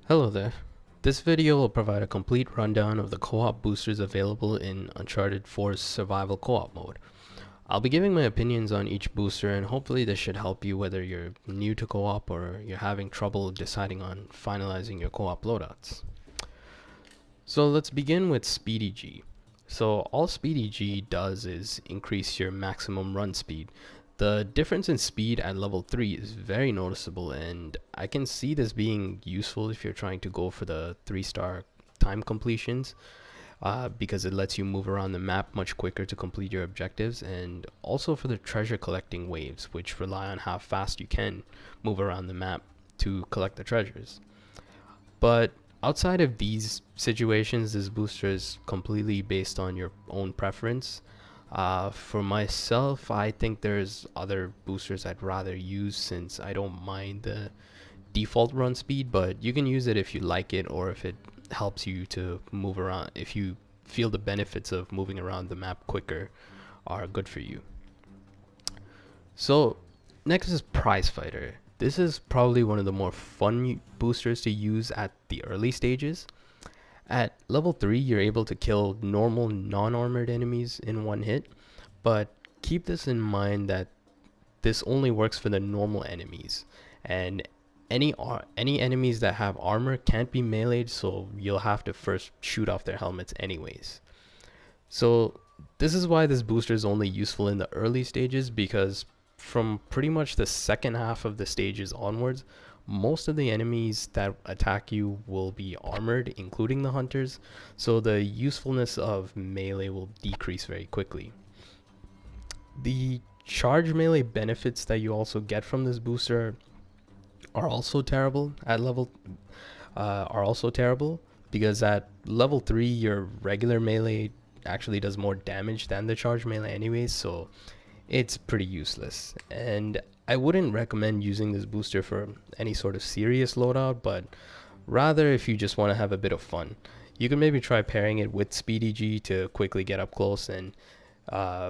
Hello there. This video will provide a complete rundown of the co-op boosters available in Uncharted 4's survival co-op mode. I'll be giving my opinions on each booster, and hopefully this should help you whether you're new to co-op or you're having trouble deciding on finalizing your co-op loadouts. So let's begin with Speedy G. So all Speedy G does is increase your maximum run speed. The difference in speed at level 3 is very noticeable, and I can see this being useful if you're trying to go for the 3-star time completions, because it lets you move around the map much quicker to complete your objectives, and also for the treasure collecting waves, which rely on how fast you can move around the map to collect the treasures. But outside of these situations, this booster is completely based on your own preference. For myself, I think there's other boosters I'd rather use since I don't mind the default run speed, but you can use it if you like it or if it helps you to move around. If you feel the benefits of moving around the map quicker are good for you. So next is Prizefighter. This is probably one of the more fun boosters to use at the early stages. At level 3, you're able to kill normal non-armored enemies in one hit, but keep this in mind that this only works for the normal enemies, and any enemies that have armor can't be meleeed, so you'll have to first shoot off their helmets anyways. So this is why this booster is only useful in the early stages, because from pretty much the second half of the stages onwards, most of the enemies that attack you will be armored, including the hunters, so the usefulness of melee will decrease very quickly. The charge melee benefits that you also get from this booster are also terrible because at level 3 your regular melee actually does more damage than the charge melee anyways, so it's pretty useless, and I wouldn't recommend using this booster for any sort of serious loadout, but rather if you just want to have a bit of fun. You can maybe try pairing it with Speedy G to quickly get up close and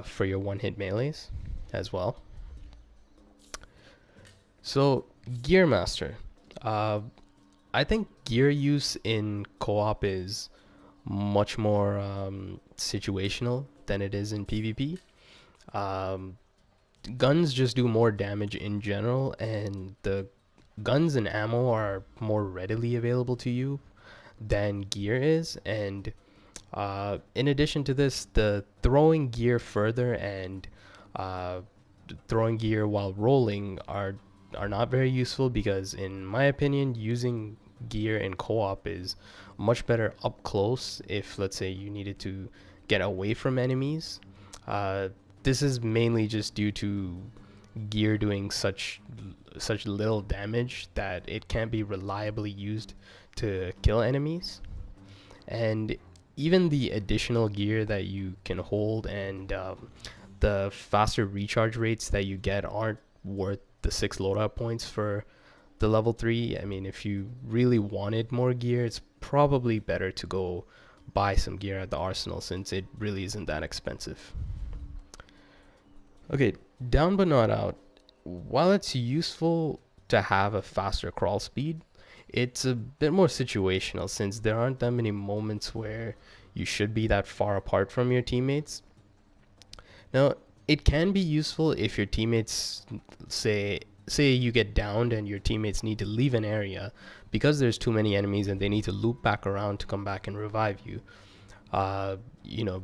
for your one-hit melees as well. So Gearmaster. I think gear use in co-op is much more situational than it is in PvP. Um, Guns just do more damage in general, and the guns and ammo are more readily available to you than gear is. And in addition to this, the throwing gear further and uh, throwing gear while rolling are not very useful, because in my opinion using gear in co-op is much better up close if, let's say, you needed to get away from enemies. uh, this is mainly just due to gear doing such little damage that it can't be reliably used to kill enemies. And even the additional gear that you can hold and the faster recharge rates that you get aren't worth the 6 loadout points for the level 3. I mean, if you really wanted more gear, it's probably better to go buy some gear at the arsenal, since it really isn't that expensive. Okay, down but not out. While it's useful to have a faster crawl speed, it's a bit more situational, since there aren't that many moments where you should be that far apart from your teammates. Now, it can be useful if your teammates say you get downed and your teammates need to leave an area because there's too many enemies and they need to loop back around to come back and revive you.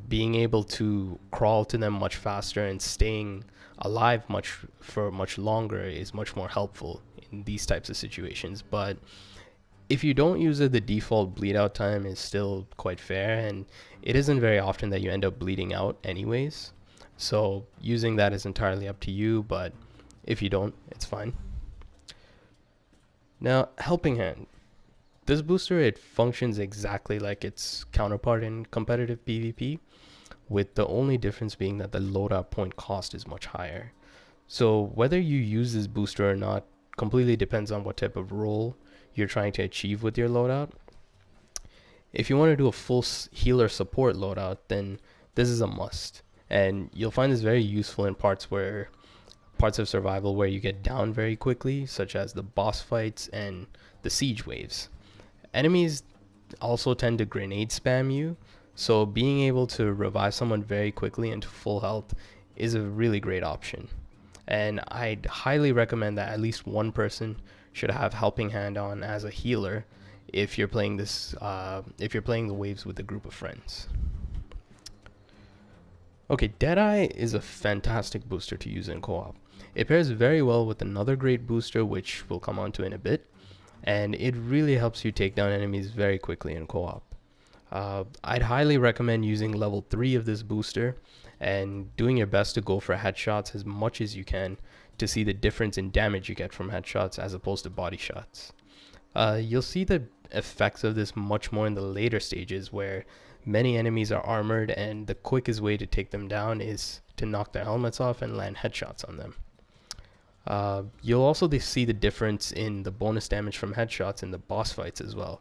Being able to crawl to them much faster and staying alive for much longer is much more helpful in these types of situations. But if you don't use it, the default bleed out time is still quite fair, and it isn't very often that you end up bleeding out anyways. So using that is entirely up to you, but if you don't, it's fine. Now, Helping Hand. This booster, it functions exactly like its counterpart in competitive PvP, with the only difference being that the loadout point cost is much higher. So whether you use this booster or not completely depends on what type of role you're trying to achieve with your loadout. If you want to do a full healer support loadout, then this is a must, and you'll find this very useful in parts of survival where you get down very quickly, such as the boss fights and the siege waves. Enemies also tend to grenade spam you, so being able to revive someone very quickly into full health is a really great option. And I'd highly recommend that at least one person should have Helping Hand on as a healer if you're playing if you're playing the waves with a group of friends. Okay, Deadeye is a fantastic booster to use in co-op. It pairs very well with another great booster, which we'll come on to in a bit, and it really helps you take down enemies very quickly in co-op. I'd highly recommend using level 3 of this booster and doing your best to go for headshots as much as you can to see the difference in damage you get from headshots as opposed to body shots. You'll see the effects of this much more in the later stages where many enemies are armored and the quickest way to take them down is to knock their helmets off and land headshots on them. You'll also see the difference in the bonus damage from headshots in the boss fights as well.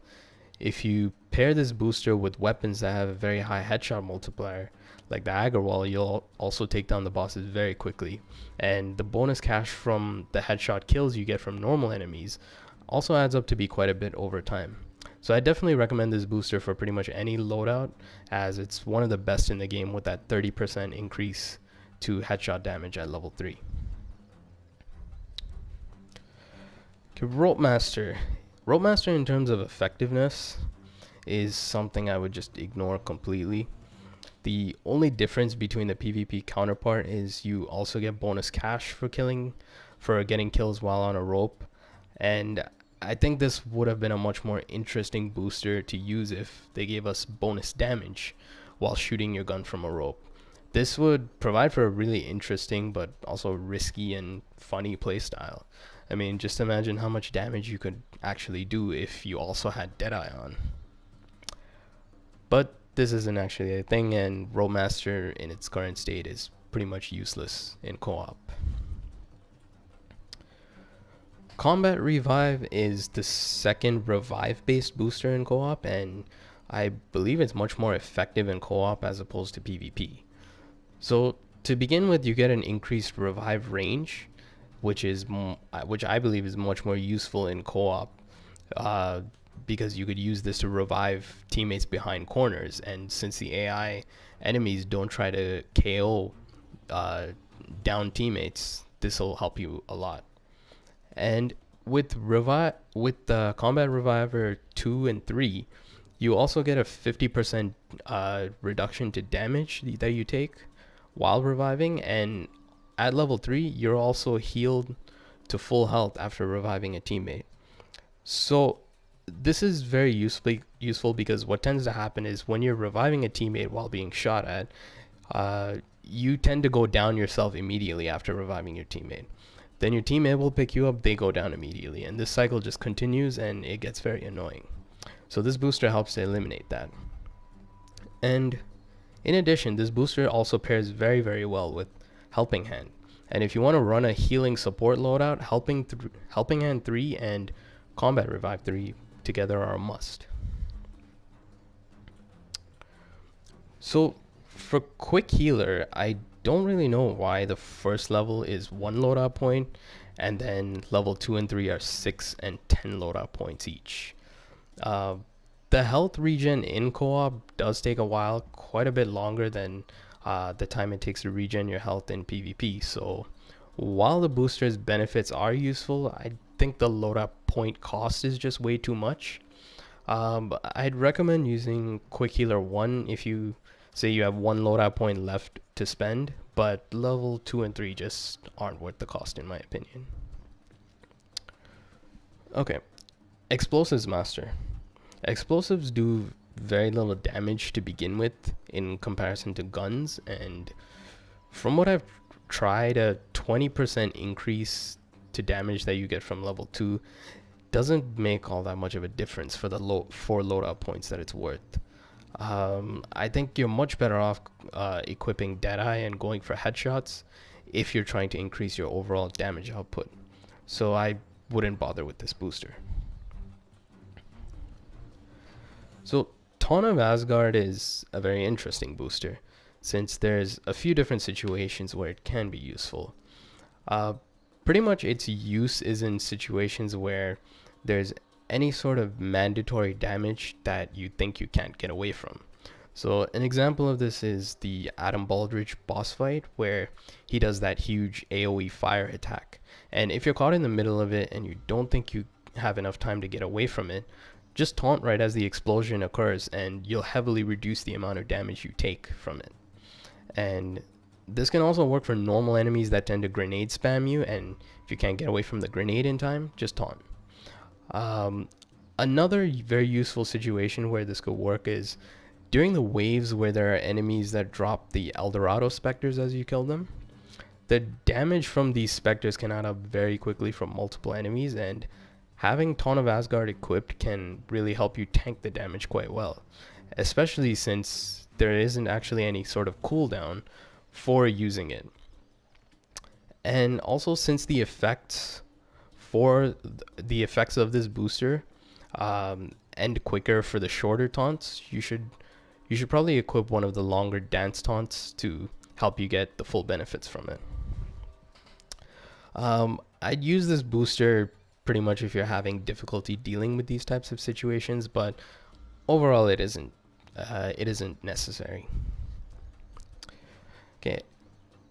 If you pair this booster with weapons that have a very high headshot multiplier, like the Agar Wall, you'll also take down the bosses very quickly. And the bonus cash from the headshot kills you get from normal enemies also adds up to be quite a bit over time. So I definitely recommend this booster for pretty much any loadout, as it's one of the best in the game with that 30% increase to headshot damage at level 3. Okay, Ropemaster. Ropemaster in terms of effectiveness is something I would just ignore completely. The only difference between the PvP counterpart is you also get bonus cash for getting kills while on a rope, and I think this would have been a much more interesting booster to use if they gave us bonus damage while shooting your gun from a rope. This would provide for a really interesting but also risky and funny playstyle. I mean, just imagine how much damage you could actually do if you also had Deadeye on. But this isn't actually a thing, and Ropemaster in its current state is pretty much useless in co-op. Combat Revive is the second revive-based booster in co-op, and I believe it's much more effective in co-op as opposed to PvP. So to begin with, you get an increased revive range, which I believe is much more useful in co-op, because you could use this to revive teammates behind corners, and since the AI enemies don't try to KO down teammates, this will help you a lot. And with the Combat Reviver 2 and 3, you also get a 50% reduction to damage that you take while reviving, and at level 3 you're also healed to full health after reviving a teammate. So this is very useful because what tends to happen is when you're reviving a teammate while being shot at, you tend to go down yourself immediately after reviving your teammate. Then your teammate will pick you up, they go down immediately, and this cycle just continues and it gets very annoying. So this booster helps to eliminate that. And in addition, this booster also pairs very, very well with Helping Hand. And if you want to run a healing support loadout, Helping Hand 3 and Combat Revive 3 together are a must. So for Quick Healer, I don't really know why the first level is 1 loadout point, and then level 2 and 3 are 6 and 10 loadout points each. The health regen in co-op does take a while, quite a bit longer than the time it takes to regen your health in PvP. So while the booster's benefits are useful, I think the loadout point cost is just way too much. I'd recommend using Quick Healer 1 if you say you have 1 loadout point left to spend, but level 2 and 3 just aren't worth the cost in my opinion. Okay, Explosives Master. Explosives do very little damage to begin with in comparison to guns, and from what I've tried, a 20% increase to damage that you get from level 2 doesn't make all that much of a difference for the 4 loadout points that it's worth. I think you're much better off equipping Deadeye and going for headshots if you're trying to increase your overall damage output. So I wouldn't bother with this booster. So Taunt of Asgard is a very interesting booster, since there's a few different situations where it can be useful. Pretty much its use is in situations where there's any sort of mandatory damage that you think you can't get away from. So an example of this is the Adam Baldridge boss fight, where he does that huge AoE fire attack. And if you're caught in the middle of it and you don't think you have enough time to get away from it, just taunt right as the explosion occurs and you'll heavily reduce the amount of damage you take from it. And this can also work for normal enemies that tend to grenade spam you, and if you can't get away from the grenade in time, just taunt. Another very useful situation where this could work is during the waves where there are enemies that drop the Eldorado specters as you kill them. The damage from these specters can add up very quickly from multiple enemies, and having Taunt of Asgard equipped can really help you tank the damage quite well, especially since there isn't actually any sort of cooldown for using it. And also, since the effects of this booster end quicker for the shorter taunts, you should probably equip one of the longer dance taunts to help you get the full benefits from it. I'd use this booster pretty much if you're having difficulty dealing with these types of situations, but overall it isn't necessary. Okay,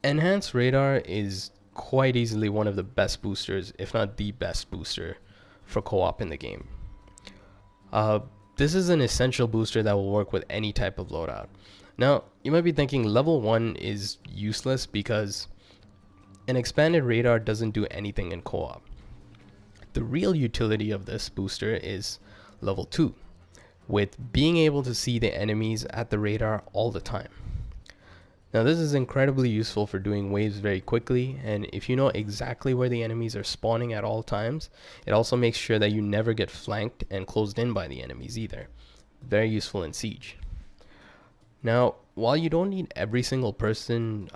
Enhanced Radar is quite easily one of the best boosters, if not the best booster, for co-op in the game. This is an essential booster that will work with any type of loadout. Now, you might be thinking level 1 is useless because an expanded radar doesn't do anything in co-op. The real utility of this booster is level 2, with being able to see the enemies at the radar all the time. Now this is incredibly useful for doing waves very quickly, and if you know exactly where the enemies are spawning at all times, it also makes sure that you never get flanked and closed in by the enemies either. Very useful in Siege. Now, while you don't need every single person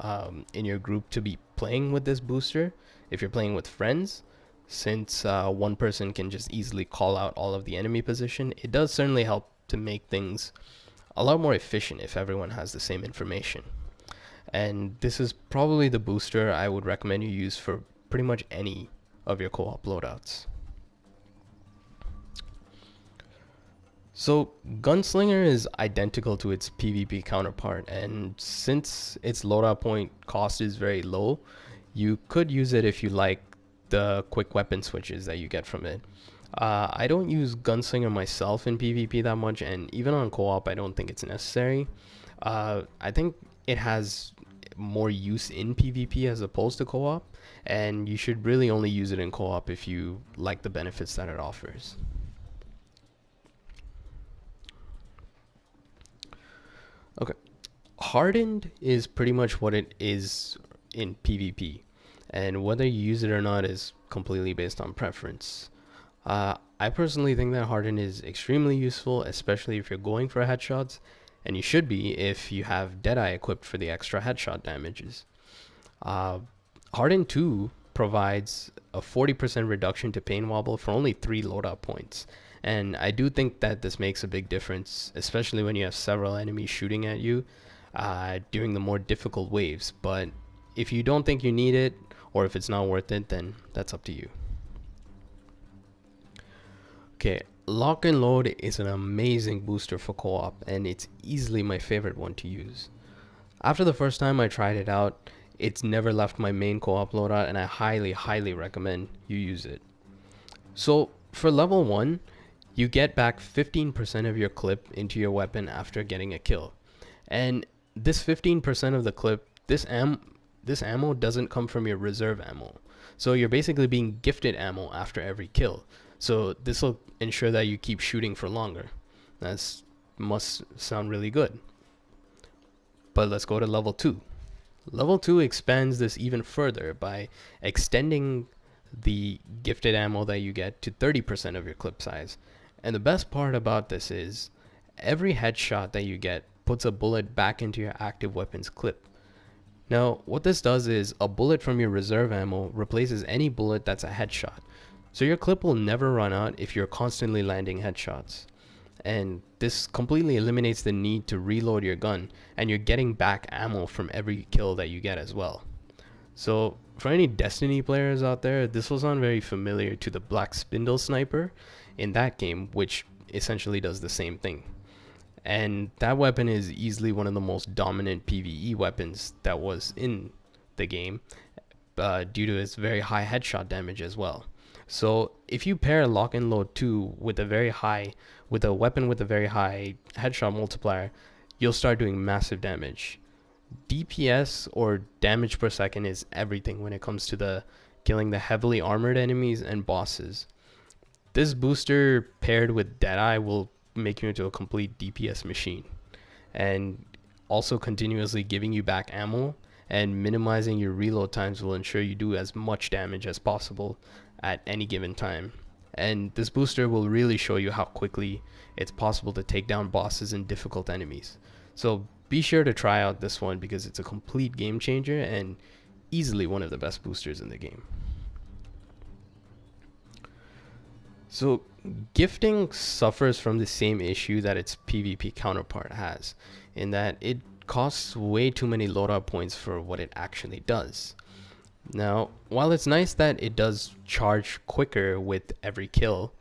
in your group to be playing with this booster, if you're playing with friends, since one person can just easily call out all of the enemy position, it does certainly help to make things a lot more efficient if everyone has the same information. And this is probably the booster I would recommend you use for pretty much any of your co-op loadouts. So Gunslinger is identical to its PvP counterpart, and since its loadout point cost is very low, you could use it if you like the quick weapon switches that you get from it. I don't use Gunslinger myself in PvP that much, and even on co-op I don't think it's necessary. I think it has more use in PvP as opposed to co-op, and you should really only use it in co-op if you like the benefits that it offers. Okay, Hardened is pretty much what it is in PvP, and whether you use it or not is completely based on preference. I personally think that Hardened is extremely useful, especially if you're going for headshots, and you should be if you have Deadeye equipped for the extra headshot damages. Hardened 2 provides a 40% reduction to pain wobble for only 3 loadout points, and I do think that this makes a big difference, especially when you have several enemies shooting at you during the more difficult waves. But if you don't think you need it, or if it's not worth it, then that's up to you. Okay, Lock and Load is an amazing booster for co-op, and it's easily my favorite one to use. After the first time I tried it out, it's never left my main co-op loadout, and I highly recommend you use it. So for level 1, you get back 15% of your clip into your weapon after getting a kill. And this 15% of the clip, this ammo doesn't come from your reserve ammo. So you're basically being gifted ammo after every kill. So this will ensure that you keep shooting for longer. That must sound really good. But let's go to level 2. Level 2 expands this even further by extending the gifted ammo that you get to 30% of your clip size. And the best part about this is every headshot that you get puts a bullet back into your active weapon's clip. Now, what this does is a bullet from your reserve ammo replaces any bullet that's a headshot. So your clip will never run out if you're constantly landing headshots. And this completely eliminates the need to reload your gun, and you're getting back ammo from every kill that you get as well. So for any Destiny players out there, this will sound very familiar to the Black Spindle Sniper in that game, which essentially does the same thing. And that weapon is easily one of the most dominant PvE weapons that was in the game, due to its very high headshot damage as well. So if you pair Lock and Load 2 with a weapon with a very high headshot multiplier, you'll start doing massive damage. DPS, or damage per second, is everything when it comes to the killing the heavily armored enemies and bosses. This booster paired with Deadeye will make you into a complete DPS machine, and also continuously giving you back ammo and minimizing your reload times will ensure you do as much damage as possible at any given time. And this booster will really show you how quickly it's possible to take down bosses and difficult enemies. So be sure to try out this one because it's a complete game changer and easily one of the best boosters in the game. So gifting suffers from the same issue that its PvP counterpart has, in that it costs way too many loadout points for what it actually does. Now, while it's nice that it does charge quicker with every kill,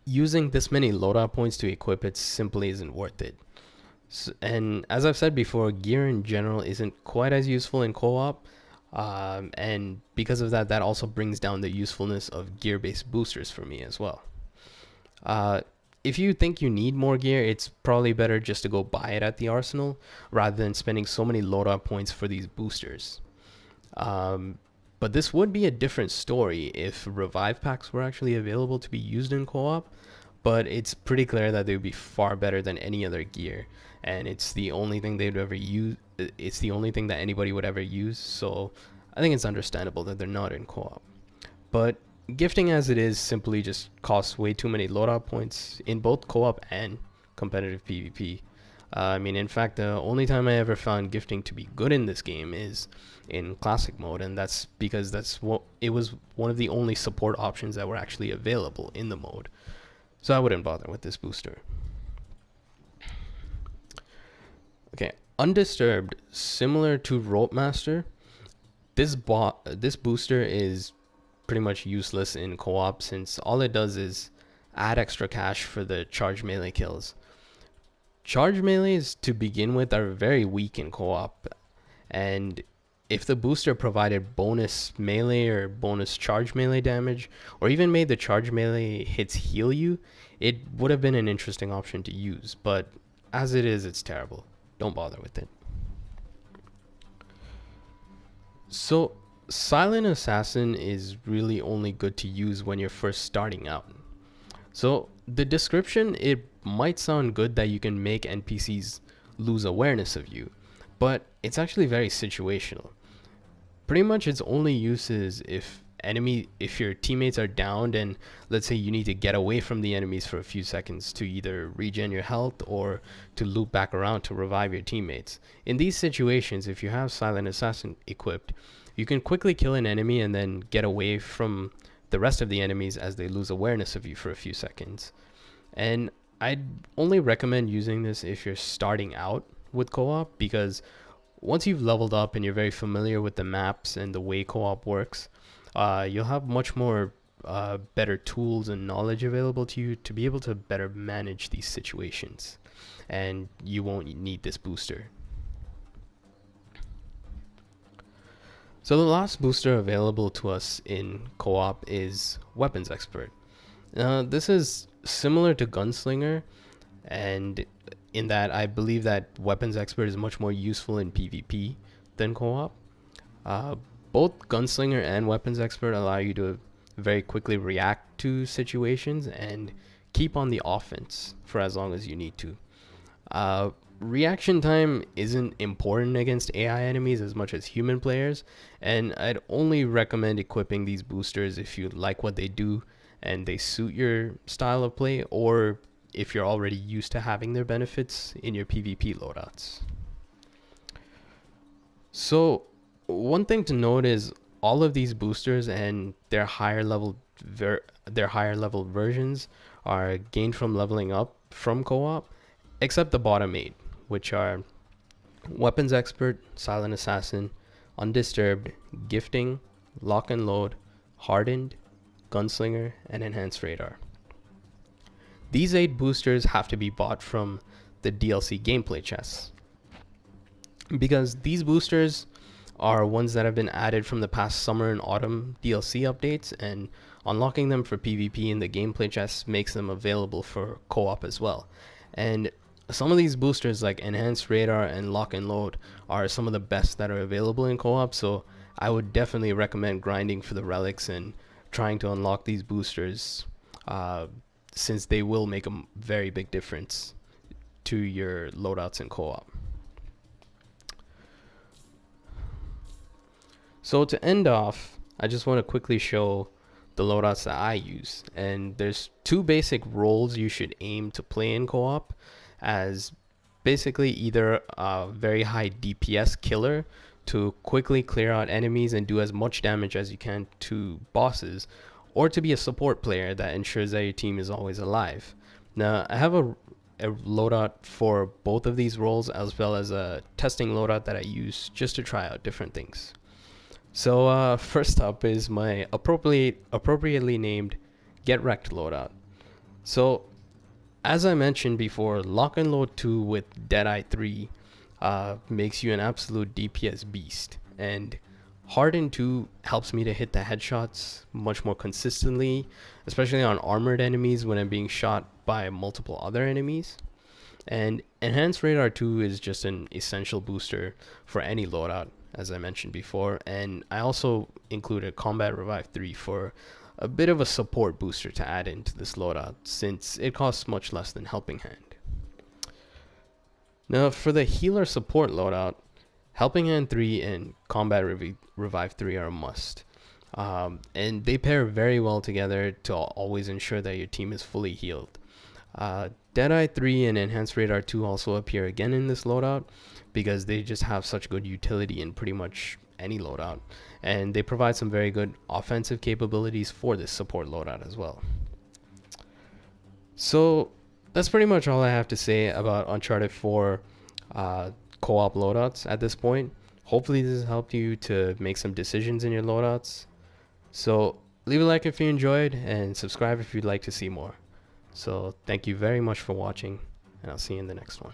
using this many loadout points to equip it simply isn't worth it. And as I've said before, gear in general isn't quite as useful in co-op, and because of that, that also brings down the usefulness of gear-based boosters for me as well. If you think you need more gear, it's probably better just to go buy it at the arsenal rather than spending so many loadout points for these boosters. But this would be a different story if revive packs were actually available to be used in co-op, but it's pretty clear that they would be far better than any other gear, and it's the only thing they'd ever use. It's the only thing that anybody would ever use, so I think it's understandable that they're not in co-op. But gifting as it is simply just costs way too many loadout points in both co-op and competitive PvP. In fact, the only time I ever found gifting to be good in this game is in classic mode, and that's because it was one of the only support options that were actually available in the mode. So I wouldn't bother with this booster. Okay, Undisturbed, similar to Roadmaster, this booster is pretty much useless in co-op since all it does is add extra cash for the charge melee kills. Charge melees to begin with are very weak in co-op, and if the booster provided bonus melee or bonus charge melee damage, or even made the charge melee hits heal you, it would have been an interesting option to use, but as it is, it's terrible. Don't bother with it. So Silent Assassin is really only good to use when you're first starting out. So the description, it might sound good that you can make NPCs lose awareness of you, but it's actually very situational. Pretty much its only use is if your teammates are downed and let's say you need to get away from the enemies for a few seconds to either regen your health or to loop back around to revive your teammates. In these situations, if you have Silent Assassin equipped, you can quickly kill an enemy and then get away from the rest of the enemies as they lose awareness of you for a few seconds. And I'd only recommend using this if you're starting out with co-op, because once you've leveled up and you're very familiar with the maps and the way co-op works, you'll have much more better tools and knowledge available to you to be able to better manage these situations, and you won't need this booster. So the last booster available to us in co-op is Weapons Expert. This is similar to Gunslinger, and in that I believe that Weapons Expert is much more useful in PvP than co-op. Both Gunslinger and Weapons Expert allow you to very quickly react to situations and keep on the offense for as long as you need to. Reaction time isn't important against AI enemies as much as human players, and I'd only recommend equipping these boosters if you like what they do and they suit your style of play, or if you're already used to having their benefits in your PvP loadouts. So one thing to note is all of these boosters and their higher level versions are gained from leveling up from co-op, except the bottom 8, which are Weapons Expert, Silent Assassin, Undisturbed, Gifting, Lock and Load, Hardened, Gunslinger, and Enhanced Radar. These 8 boosters have to be bought from the DLC gameplay chests, because these boosters are ones that have been added from the past summer and autumn DLC updates, and unlocking them for PvP in the gameplay chests makes them available for co-op as well. And some of these boosters like Enhanced Radar and Lock and Load are some of the best that are available in co-op, so I would definitely recommend grinding for the relics and trying to unlock these boosters, since they will make a very big difference to your loadouts in co-op. So to end off, I just want to quickly show the loadouts that I use. And there's 2 basic roles you should aim to play in co-op, as basically either a very high DPS killer to quickly clear out enemies and do as much damage as you can to bosses, or to be a support player that ensures that your team is always alive. Now, I have a loadout for both of these roles, as well as a testing loadout that I use just to try out different things. So first up is my appropriately named Get Wrecked loadout. So as I mentioned before, Lock and Load 2 with Deadeye 3 makes you an absolute DPS beast, and Hardened 2 helps me to hit the headshots much more consistently, especially on armored enemies when I'm being shot by multiple other enemies. And Enhanced Radar 2 is just an essential booster for any loadout, as I mentioned before, and I also included Combat Revive 3 for a bit of a support booster to add into this loadout, since it costs much less than Helping Hand. Now for the healer support loadout, Helping Hand 3 and Combat Revive 3 are a must, and they pair very well together to always ensure that your team is fully healed. Deadeye 3 and Enhanced Radar 2 also appear again in this loadout, because they just have such good utility in pretty much any loadout, and they provide some very good offensive capabilities for this support loadout as well. So that's pretty much all I have to say about Uncharted 4 co-op loadouts at this point. Hopefully this has helped you to make some decisions in your loadouts. So leave a like if you enjoyed, and subscribe if you'd like to see more. So thank you very much for watching, and I'll see you in the next one.